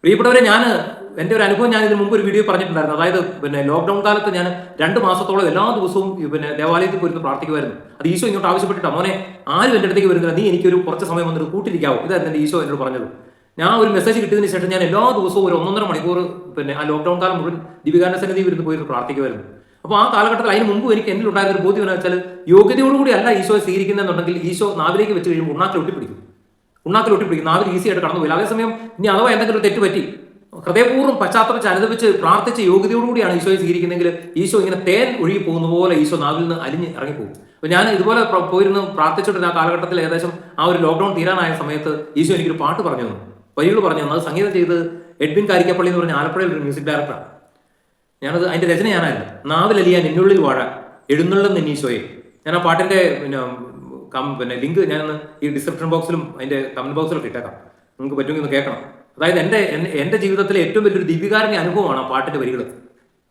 പ്രിയപ്പെട്ടവരെ, എൻ്റെ ഒരു അനുഭവം ഞാൻ ഇതിന് മുമ്പ് ഒരു വീഡിയോ പറഞ്ഞിട്ടുണ്ടായിരുന്നു. അതായത് ലോക്ക്ഡൌൺ കാലത്ത് ഞാൻ 2 മാസത്തോളം എല്ലാ ദിവസവും ദേവാലയത്തിൽ പോയിരുന്ന് പ്രാർത്ഥിക്കുമായിരുന്നു. അത് ഈശോ ഇങ്ങോട്ട് ആവശ്യപ്പെട്ടിട്ടാ, മോനെ ആരും എൻ്റെ അടുത്തേക്ക് വരുന്നില്ല, നീ എനിക്കൊരു കുറച്ച് സമയം വന്നിട്ട് കൂട്ടിരിക്കാവോ, ഇതായിരുന്നു എൻ്റെ ഈശോ എന്നോട് പറഞ്ഞത്. ഞാൻ ഒരു മെസ്സേജ് കിട്ടിയതിന് ശേഷം ഞാൻ എല്ലാ ദിവസവും ഒരു 1.5 മണിക്കൂർ ആ ലോക്ക്ഡൌൺ കാലം മുഴുവൻ ദിവികാന സന്നിധി വരുന്ന് പോയിരുന്ന് പ്രാർത്ഥിക്കുമായിരുന്നു. അപ്പോൾ ആ കാലഘട്ടത്തിൽ അതിന് മുമ്പ് എനിക്ക് എന്നിലുണ്ടായിരുന്ന ഒരു ബോധ്യം എന്ന് വെച്ചാൽ, യോഗ്യതയോടുകൂടി അല്ല ഈശോയെ സ്വീകരിക്കുന്നതെന്നുണ്ടെങ്കിൽ ഈശോ നാവിലേക്ക് വെച്ച് കഴിയുമ്പോൾ ഉണ്ണാക്കിൽ ഒട്ടിപ്പിടിക്കും. നാവിൽ ഈസി ആയിട്ട് കടന്നു പോയില്ല. അതേസമയം ഇനി അഥവാ എന്തെങ്കിലും ഒരു തെറ്റ് പറ്റി ഹൃദയപൂർവ്വം പശ്ചാത്തലം അനുദപിച്ച് പ്രാർത്ഥിച്ച് യോഗ്യതയോടുകൂടിയാണ് ഈശോയെ സ്വീകരിക്കുന്നതെങ്കിൽ ഈശോ ഇങ്ങനെ തേൻ ഒഴുകി പോകുന്ന പോലെ ഈശോ നാവിൽ നിന്ന് അലിഞ്ഞ് ഇറങ്ങിപ്പോകും. അപ്പോൾ ഞാൻ ഇതുപോലെ പോയിരുന്ന് പ്രാർത്ഥിച്ചിട്ട് ആ കാലഘട്ടത്തിൽ ഏകദേശം ആ ഒരു ലോക്ക്ഡൌൺ തീരാനായ സമയത്ത് ഈശോ എനിക്കൊരു പാട്ട് പറഞ്ഞു തന്നു, വരികൾ പറഞ്ഞു തന്നു. അത് സംഗീതം ചെയ്ത് എഡ്വിൻ കാരിക്കപ്പള്ളി എന്ന് പറഞ്ഞ ആലപ്പുഴയിൽ ഒരു മ്യൂസിക് ഡയറക്ടറാണ്. അതിന്റെ രചന ഞാനായിരുന്നു. നാവിലലിയാൻ എന്നുള്ളിൽ വാഴ എഴുന്നള്ളും നിന്നീശോയെ. ഞാൻ ആ പാട്ടിന്റെ ലിങ്ക് ഞാൻ ഈ ഡിസ്ക്രിപ്ഷൻ ബോക്സിലും അതിന്റെ കമന്റ് ബോക്സിലും ഇട്ടേക്കാം, നിങ്ങൾക്ക് പറ്റുമെങ്കിൽ ഒന്ന് കേൾക്കണം. അതായത് എൻ്റെ ജീവിതത്തിലെ ഏറ്റവും വലിയൊരു ദിവ്യകാരുണ്യ അനുഭവമാണ് ആ പാട്ടിന്റെ വരികൾ.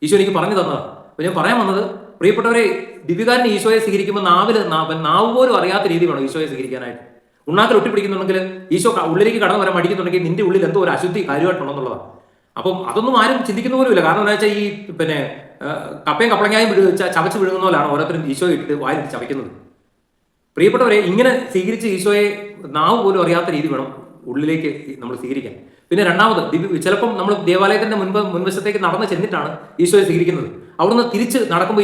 ഈശോ എനിക്ക് പറഞ്ഞു തന്നതാണ്. അപ്പോൾ ഞാൻ പറയാൻ വന്നത്, പ്രിയപ്പെട്ടവരെ, ദിവ്യകാരുണ്യ ഈശോയെ സ്വീകരിക്കുമ്പോൾ നാവ് പോലും അറിയാത്ത രീതി വേണം ഈശോയെ സ്വീകരിക്കാനായിട്ട്. ഉണ്ണാക്കിൽ ഒട്ടിപ്പിടിക്കുന്നുണ്ടെങ്കിൽ ഈശോ ഉള്ളിലേക്ക് കടന്നു വരാൻ മടിക്കുന്നുണ്ടെങ്കിൽ നിന്റെ ഉള്ളിൽ എന്തോ ഒരു അശുദ്ധി കാര്യമായിട്ടുണ്ടെന്നുള്ളതാണ്. അപ്പം അതൊന്നും ആരും ചിന്തിക്കുന്ന പോലുമില്ല. കാരണം എന്താ വെച്ചാൽ ഈ കപ്പയും കപ്പളങ്ങായും ചവച്ച് വിഴുങ്ങുന്ന പോലാണ് ഓരോരുത്തരും ഈശോയെ ഇട്ട് വായിലിട്ട് ചവയ്ക്കുന്നത്. പ്രിയപ്പെട്ടവരെ, ഇങ്ങനെ സ്വീകരിച്ച് ഈശോയെ നാവ് പോലും അറിയാത്ത രീതി വേണം ഉള്ളിലേക്ക് നമ്മൾ സ്വീകരിക്കാൻ. പിന്നെ രണ്ടാമത്, ചിലപ്പം നമ്മൾ ദേവാലയത്തിന്റെ മുൻവശത്തേക്ക് നടന്ന് ചെന്നിട്ടാണ് ഈശോയെ സ്വീകരിക്കുന്നത്. അവിടുന്ന് തിരിച്ച് നടക്കുമ്പോൾ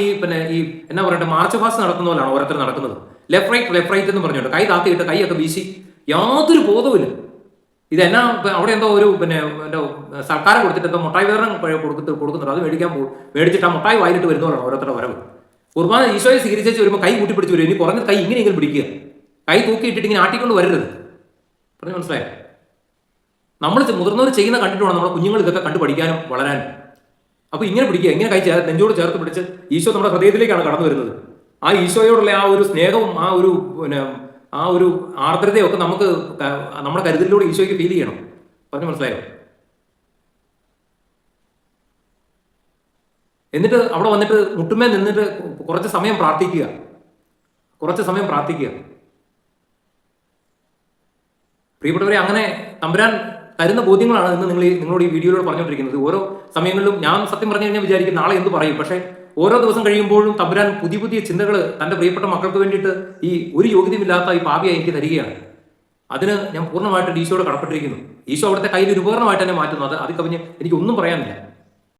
ഈ എന്നാ പറയട്ടെ, മാർച്ച് പാസ്റ്റ് നടക്കുന്ന പോലാണ് ഓരോരുത്തർ നടക്കുന്നത്. ലെഫ്റ്റ് റൈറ്റ് എന്ന് പറഞ്ഞുകൊണ്ട് കൈ താത്തിയിട്ട് കൈയൊക്കെ വീശി യാതൊരു ബോധവുമില്ല. ഇതെന്നാ അവിടെ എന്തോ ഒരു എന്തോ സർക്കാർ കൊടുത്തിട്ട് എന്തോ മുട്ടായി വിതരണം കൊടുക്കുന്നുണ്ട്. അത് മേടിച്ചിട്ട് ആ മുട്ടായി വായിലിട്ട് വരുന്നവരാണ് ഓരോരുത്തരുടെ വരവ്. കുർബാന ഈശോയെ സ്വീകരിച്ച് വരുമ്പോൾ കൈ കൂട്ടിപ്പിടിച്ച് വരും. ഇനി കുറഞ്ഞ കൈ ഇങ്ങനെയെങ്കിലും പിടിക്കുക, കൈ തൂക്കിയിട്ടിട്ട് ഇങ്ങനെ ആട്ടിക്കൊണ്ട് വരരുത്. പറഞ്ഞു മനസ്സിലായോ? നമ്മൾ മുതിർന്നവർ ചെയ്യുന്ന കണ്ടിട്ട് വേണം നമ്മുടെ കുഞ്ഞുങ്ങൾ ഇതൊക്കെ കണ്ടു പഠിക്കാനും വളരാനും. അപ്പോൾ ഇങ്ങനെ പിടിക്കുക, ഇങ്ങനെ കൈ നെഞ്ചോട് ചേർത്ത് പിടിച്ച് ഈശോ നമ്മുടെ ഹൃദയത്തിലേക്കാണ് കടന്നു വരുന്നത്. ആ ഈശോയോടുള്ള ആ ഒരു സ്നേഹവും ആ ഒരു ആർദ്രതയും ഒക്കെ നമുക്ക് നമ്മുടെ കരുതലിലൂടെ ഈശോയ്ക്ക് ഫീൽ ചെയ്യണം. പറഞ്ഞു മനസ്സിലായോ? എന്നിട്ട് അവിടെ വന്നിട്ട് മുട്ടുമേ നിന്നിട്ട് കുറച്ച് സമയം പ്രാർത്ഥിക്കുക. പ്രിയപ്പെട്ടവരെ, അങ്ങനെ തമ്പുരാൻ തരുന്ന ബോധ്യങ്ങളാണ് ഇന്ന് നിങ്ങളോട് ഈ വീഡിയോയിലൂടെ പറഞ്ഞുകൊണ്ടിരിക്കുന്നത്. ഓരോ സമയങ്ങളിലും ഞാൻ സത്യം പറഞ്ഞു കഴിഞ്ഞാൽ വിചാരിക്കും നാളെ എന്ത് പറയും. പക്ഷേ ഓരോ ദിവസം കഴിയുമ്പോഴും തമ്പുരാൻ പുതിയ പുതിയ ചിന്തകൾ തൻ്റെ പ്രിയപ്പെട്ട മക്കൾക്ക് വേണ്ടിയിട്ട് ഈ ഒരു യോഗ്യതയില്ലാത്ത ഈ പാപിയെ എനിക്ക് തരികയാണ്. അതിന് ഞാൻ പൂർണ്ണമായിട്ട് ഈശോയോട് കടപ്പെട്ടിരിക്കുന്നു. ഈശോ അവിടുത്തെ കയ്യിൽ ഒരു ഉപകരണമായിട്ട് തന്നെ മാറ്റുന്നു. അത് കവിഞ്ഞ് എനിക്കൊന്നും പറയാനില്ല.